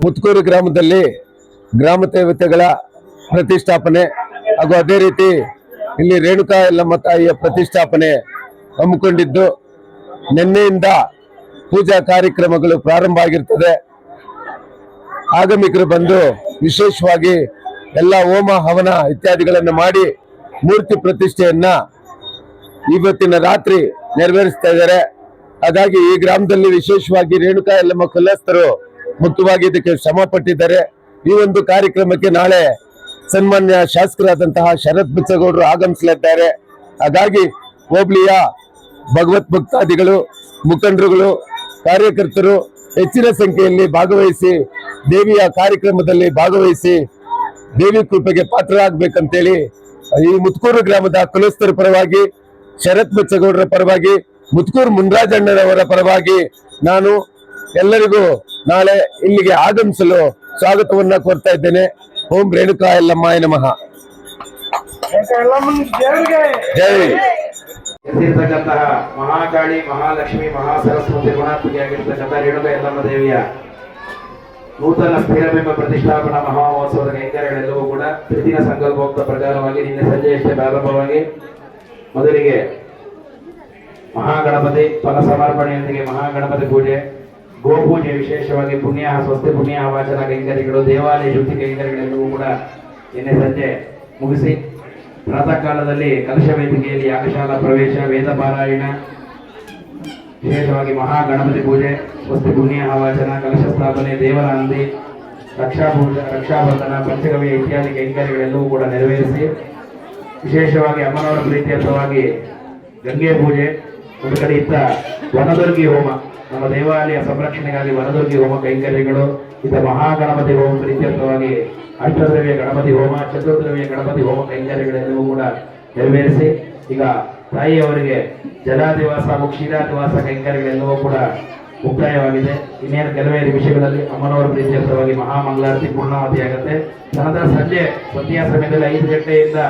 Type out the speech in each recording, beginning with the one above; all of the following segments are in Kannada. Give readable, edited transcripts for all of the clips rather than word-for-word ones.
ಮುತ್ಕೂರು ಗ್ರಾಮದಲ್ಲಿ ಗ್ರಾಮ ದೇವತೆಗಳ ಪ್ರತಿಷ್ಠಾಪನೆ ಹಾಗೂ ಅದೇ ರೀತಿ ಇಲ್ಲಿ ರೇಣುಕಾ ಯಲ್ಲಮ್ಮ ತಾಯಿಯ ಪ್ರತಿಷ್ಠಾಪನೆ ಹಮ್ಮಿಕೊಂಡಿದ್ದು ನಿನ್ನೆಯಿಂದ ಪೂಜಾ ಕಾರ್ಯಕ್ರಮಗಳು ಪ್ರಾರಂಭ ಆಗಿರ್ತದೆ. ಆಗಮಿಕರು ಬಂದು ವಿಶೇಷವಾಗಿ ಎಲ್ಲ ಹೋಮ ಹವನ ಇತ್ಯಾದಿಗಳನ್ನು ಮಾಡಿ ಮೂರ್ತಿ ಪ್ರತಿಷ್ಠೆಯನ್ನ ಇವತ್ತಿನ ರಾತ್ರಿ ನೆರವೇರಿಸ್ತಾ ಇದ್ದಾರೆ. ಹಾಗಾಗಿ ಈ ಗ್ರಾಮದಲ್ಲಿ ವಿಶೇಷವಾಗಿ ರೇಣುಕಾ ಯಲ್ಲಮ್ಮ ಕುಲಸ್ಥರು ಮುಖ್ಯವಾಗಿ ಇದಕ್ಕೆ ಶ್ರಮ ಪಟ್ಟಿದ್ದಾರೆ. ಈ ಒಂದು ಕಾರ್ಯಕ್ರಮಕ್ಕೆ ನಾಳೆ ಸನ್ಮಾನ್ಯ ಶಾಸಕರಾದಂತಹ ಶರತ್ ಬಚ್ಚೇಗೌಡರು ಆಗಮಿಸಲಿದ್ದಾರೆ. ಹಾಗಾಗಿ ಹೋಬಳಿಯ ಭಗವತ್ ಭಕ್ತಾದಿಗಳು, ಮುಖಂಡರುಗಳು, ಕಾರ್ಯಕರ್ತರು ಹೆಚ್ಚಿನ ಸಂಖ್ಯೆಯಲ್ಲಿ ಭಾಗವಹಿಸಿ ದೇವಿಯ ಕಾರ್ಯಕ್ರಮದಲ್ಲಿ ಭಾಗವಹಿಸಿ ದೇವಿ ಕೃಪೆಗೆ ಪಾತ್ರರಾಗಬೇಕಂತೇಳಿ ಈ ಮುತ್ಕೂರು ಗ್ರಾಮದ ಕುಲಸ್ಥರ ಪರವಾಗಿ, ಶರತ್ ಬಚ್ಚೇಗೌಡರ ಪರವಾಗಿ, ಮುತ್ಕೂರು ಮುನ್ರಾಜಣ್ಣನವರ ಪರವಾಗಿ ನಾನು ಎಲ್ಲರಿಗೂ ನಾಳೆ ಇಲ್ಲಿಗೆ ಆಗಮಿಸಲು ಸ್ವಾಗತವನ್ನ ಕೋರ್ತಾ ಇದ್ದೇನೆ. ಓಂ ರೇಣುಕಾ ಯಲ್ಲಮ್ಮಾಯ ನಮಃ. ಜೈ. ಎದ್ದಿರ್ತಕ್ಕಂತಹ ಮಹಾಕಾಳಿ, ಮಹಾಲಕ್ಷ್ಮಿ, ಮಹಾಸರಸ್ವತಿ ಗುಣಾತ್ಮಕಿಯಾಗಿರ್ತಕ್ಕಂಥ ರೇಣುಕಾ ಯಲ್ಲಮ್ಮ ದೇವಿಯ ನೂತನ ಸ್ಥಿರಬಿಂಬ ಪ್ರತಿಷ್ಠಾಪನಾ ಮಹಾಮಹೋತ್ಸವದ ಕೈಂಕರ್ಯಗಳೆಲ್ಲವೂ ಕೂಡ ಪ್ರತಿದಿನ ಸಂಕಲ್ಪೋಕ್ತ ಪ್ರಕಾರವಾಗಿ ನಿನ್ನೆ ಸಂಜೆಯಷ್ಟೇ ಪ್ರಾರಂಭವಾಗಿ ಮೊದಲಿಗೆ ಮಹಾಗಣಪತಿ ಫಲ ಸಮರ್ಪಣೆಯೊಂದಿಗೆ ಮಹಾಗಣಪತಿ ಪೂಜೆ, ಗೋಪೂಜೆ, ವಿಶೇಷವಾಗಿ ಪುಣ್ಯ ಸ್ವಸ್ತಿ ಪುಣ್ಯ ವಾಚನ ಕೈಂಕರ್ಯಗಳು, ದೇವಾಲಯ ಶುದ್ಧಿ ಕೈಂಕರ್ಯಗಳೆಲ್ಲವೂ ಕೂಡ ನಿನ್ನೆ ಸಂಜೆ ಮುಗಿಸಿ ಪ್ರಾತಃ ಕಾಲದಲ್ಲಿ ಕಲಶ ವೇದಿಕೆಯಲ್ಲಿ ಯಾಗಶಾಲಾ ಪ್ರವೇಶ, ವೇದ ಪಾರಾಯಣ, ವಿಶೇಷವಾಗಿ ಮಹಾಗಣಪತಿ ಪೂಜೆ, ಸ್ವಸ್ತಿ ಪುಣ್ಯ ವಾಚನ, ಕಲಶ ಸ್ಥಾಪನೆ, ದೇವರ ಹಂದಿ, ರಕ್ಷಾಬಂಧನ, ಪಂಚಗವ್ಯ ಇತ್ಯಾದಿ ಕೈಂಕರ್ಯಗಳೆಲ್ಲವೂ ಕೂಡ ನೆರವೇರಿಸಿ ವಿಶೇಷವಾಗಿ ಅಮ್ಮನವರ ಪ್ರೀತ್ಯರ್ಥವಾಗಿ ಗಂಗೆ ಪೂಜೆ, ಒಂದು ಕಡೆ ಇತ್ತ ವನದುರ್ಗಿ ಹೋಮ, ನಮ್ಮ ದೇವಾಲಯ ಸಂರಕ್ಷಣೆಗಾಗಿ ವನದುರ್ಗಿ ಹೋಮ ಕೈಂಕರ್ಯಗಳು, ಇತ್ತ ಮಹಾಗಣಪತಿ ಹೋಮ ಪ್ರೀತ್ಯರ್ಥವಾಗಿ ಅಷ್ಟದ್ರವ್ಯ ಗಣಪತಿ ಹೋಮ, ಚತುರ್ದ್ರವ್ಯ ಗಣಪತಿ ಹೋಮ ಕೈಂಕರ್ಯಗಳೆಲ್ಲವೂ ಕೂಡ ನೆರವೇರಿಸಿ ಈಗ ತಾಯಿಯವರಿಗೆ ಜಲಾದಿವಾಸ ಹಾಗೂ ಕ್ಷೀರಾದಿವಾಸ ಕೈಂಕರ್ಯಗಳೆಲ್ಲವೂ ಕೂಡ ಮುಕ್ತಾಯವಾಗಿದೆ. ಇನ್ನೇನು ಕೆಲವೇ ನಿಮಿಷಗಳಲ್ಲಿ ಅಮ್ಮನವರ ಪ್ರೀತ್ಯರ್ಥವಾಗಿ ಮಹಾಮಂಗಳಾರತಿ ಪೂರ್ಣಾವತಿಯಾಗುತ್ತೆ. ನಂತರ ಸಂಜೆ ಸಂಧ್ಯಾ ಸಮಯದಲ್ಲಿ 5 ಗಂಟೆಯಿಂದ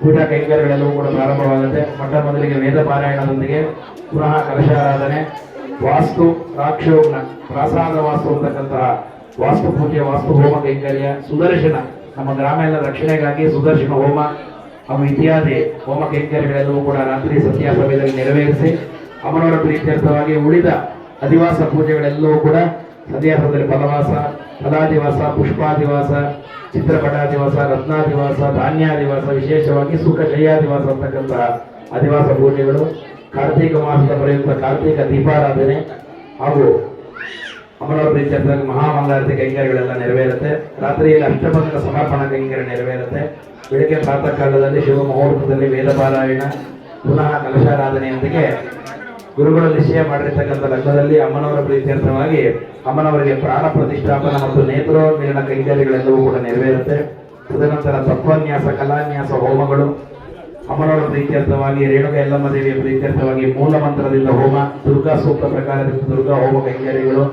ಪೂಜಾ ಕೈಂಕರ್ಯಗಳೆಲ್ಲವೂ ಕೂಡ ಪ್ರಾರಂಭವಾಗುತ್ತೆ. ಮೊದಲಿಗೆ ವೇದ ಪಾರಾಯಣದೊಂದಿಗೆ ಪುನಃ ಕಲಶಾರಾಧನೆ, ವಾಸ್ತು ರಾಕ್ಷೋಗ್ನ ಪ್ರಾಸಾದ ವಾಸ್ತು ಅಂತಕ್ಕಂತಹ ವಾಸ್ತು ಪೂಜೆ, ವಾಸ್ತು ಹೋಮ ಕೈಂಕರ್ಯ, ಸುದರ್ಶನ, ನಮ್ಮ ಗ್ರಾಮ ಎಲ್ಲ ರಕ್ಷಣೆಗಾಗಿ ಸುದರ್ಶನ ಹೋಮ ಹಾಗೂ ಇತ್ಯಾದಿ ಹೋಮ ಕೈಂಕರ್ಯಗಳೆಲ್ಲವೂ ಕೂಡ ರಾತ್ರಿ ಸಂಧ್ಯಾ ಸಮಯದಲ್ಲಿ ನೆರವೇರಿಸಿ ಅಮ್ಮನವರ ಪ್ರೀತ್ಯರ್ಥವಾಗಿ ಉಳಿದ ಅಧಿವಾಸ ಪೂಜೆಗಳೆಲ್ಲವೂ ಕೂಡ ಸಂಧ್ಯಾ ಸಮಯದಲ್ಲಿ ಫಲವಾಸ, ಫಲಾದಿವಾಸ, ಪುಷ್ಪಾದಿವಾಸ, ಚಿತ್ರಪಟಾದಿವಾಸ, ರತ್ನಾದಿವಾಸ, ಧಾನ್ಯಾದಿವಾಸ, ವಿಶೇಷವಾಗಿ ಸುಖ ಶಯ್ಯಾದಿವಾಸ ಅಂತಕ್ಕಂತಹ ಅಧಿವಾಸ ಪೂಜೆಗಳು, ಕಾರ್ತೀಕ ಮಾಸದ ಪ್ರಯುಕ್ತ ಕಾರ್ತೀಕ ದೀಪಾರಾಧನೆ ಹಾಗೂ ಅಮ್ಮನವರ ಪ್ರೀತ್ಯರ್ಥವಾಗಿ ಮಹಾಮಂಗಳಾರತಿ ಕೈಂಕರ್ಯಗಳೆಲ್ಲ ನೆರವೇರುತ್ತೆ. ರಾತ್ರಿಯಲ್ಲಿ ಅಷ್ಟಭಂಗ ಸಮರ್ಪಣಾ ಕೈಂಕರ್ಯ ನೆರವೇರುತ್ತೆ. ಬೆಳಗ್ಗೆ ಪ್ರಾತಃ ಕಾಲದಲ್ಲಿ ಶಿವ ಮುಹೂರ್ತದಲ್ಲಿ ವೇದ ಪಾರಾಯಣ, ಪುನಃ ಕಲಶಾರಾಧನೆಯೊಂದಿಗೆ ಗುರುಗಳು ನಿಶ್ಚಯ ಮಾಡಿರ್ತಕ್ಕಂಥ ಲಗ್ನದಲ್ಲಿ ಅಮ್ಮನವರ ಪ್ರೀತ್ಯರ್ಥವಾಗಿ ಅಮ್ಮನವರಿಗೆ ಪ್ರಾಣ ಪ್ರತಿಷ್ಠಾಪನಾ ಮತ್ತು ನೇತ್ರೋನ್ಮಿಲನ ಕೈಂಕರ್ಯಗಳೆಲ್ಲವೂ ಕೂಡ ನೆರವೇರುತ್ತೆ. ತದನಂತರ ತತ್ವನ್ಯಾಸ, ಕಲಾನ್ಯಾಸ ಹೋಮಗಳು, ಅಮ್ಮನವರ ಪ್ರೀತ್ಯರ್ಥವಾಗಿ ರೇಣುಕಾ ಯಲ್ಲಮ್ಮ ದೇವಿಯ ಪ್ರೀತ್ಯರ್ಥವಾಗಿ ಮೂಲ ಮಂತ್ರದಿಂದ ಹೋಮ, ದುರ್ಗಾ ಸೂಕ್ತ ಪ್ರಕಾರದಿಂದ ದುರ್ಗಾ ಹೋಮ ಕೈಂಕರ್ಯಗಳು,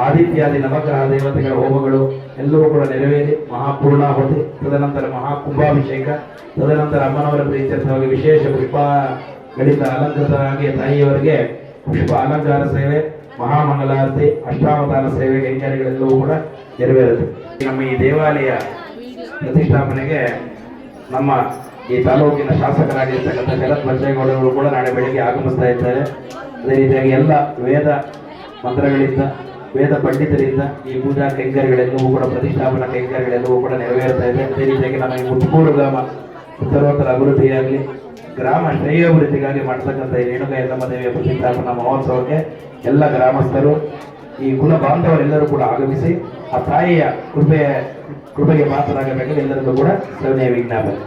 ಆದಿತ್ಯಾದಿ ನವಗ್ರಹ ದೇವತೆಗಳ ಹೋಮಗಳು ಎಲ್ಲವೂ ಕೂಡ ನೆರವೇರಿ ಮಹಾಪೂರ್ಣಾಹುತಿ, ತದನಂತರ ಮಹಾಕುಂಭಾಭಿಷೇಕ, ತದನಂತರ ಅಮ್ಮನವರ ಪ್ರೀತ್ಯರ್ಥವಾಗಿ ವಿಶೇಷ ಪುಷ್ಪಗಳಿಂದ ಅಲಂಕೃತರಾಗಿ ತಾಯಿಯವರಿಗೆ ಪುಷ್ಪ ಅಲಂಕಾರ ಸೇವೆ, ಮಹಾಮಂಗಲಾರತಿ, ಅಷ್ಟಾವತಾರ ಸೇವೆ ಕೈಂಕರ್ಯಗಳೆಲ್ಲವೂ ಕೂಡ ನೆರವೇರುತ್ತೆ. ನಮ್ಮ ಈ ದೇವಾಲಯ ಪ್ರತಿಷ್ಠಾಪನೆಗೆ ನಮ್ಮ ಈ ತಾಲೂಕಿನ ಶಾಸಕರಾಗಿರ್ತಕ್ಕಂಥ ಶರತ್ ಬಚ್ಚೇಗೌಡರು ಕೂಡ ನಾಳೆ ಬೆಳಿಗ್ಗೆ ಆಗಮಿಸ್ತಾ ಇದ್ದಾರೆ. ಅದೇ ರೀತಿಯಾಗಿ ಎಲ್ಲ ವೇದ ಮಂತ್ರಗಳಿಂದ, ವೇದ ಪಂಡಿತರಿಂದ ಈ ಪೂಜಾ ಕೈಂಕರ್ಯಗಳೆಲ್ಲವೂ ಕೂಡ ಪ್ರತಿಷ್ಠಾಪನಾ ಕೈಂಕರ್ಯಗಳೆಲ್ಲವೂ ಕೂಡ ನೆರವೇರ್ತಾ ಇದೆ. ಅದೇ ರೀತಿಯಾಗಿ ನಮ್ಮ ಈ ಮುತ್ಕೂರು ಗ್ರಾಮ ಉತ್ತರೋತ್ತರ ಅಭಿವೃದ್ಧಿಯಾಗಲಿ, ಗ್ರಾಮ ಶ್ರೇಯೋಭಿವೃದ್ಧಿಗಾಗಿ ಮಾಡ್ತಕ್ಕಂಥ ಈ ರೇಣುಕಾ ಯಲ್ಲಮ್ಮ ದೇವಿಯ ಪ್ರತಿಷ್ಠಾಪನಾ ಮಹೋತ್ಸವಕ್ಕೆ ಎಲ್ಲ ಗ್ರಾಮಸ್ಥರು, ಈ ಕುಲ ಬಾಂಧವರೆಲ್ಲರೂ ಕೂಡ ಆಗಮಿಸಿ ಆ ತಾಯಿಯ ಕೃಪೆಗೆ ಪಾತ್ರರಾಗಬೇಕಾಗಿ ಎಲ್ಲರಿಗೂ ಕೂಡ ಸವಿನಯ ವಿಜ್ಞಾಪನೆ.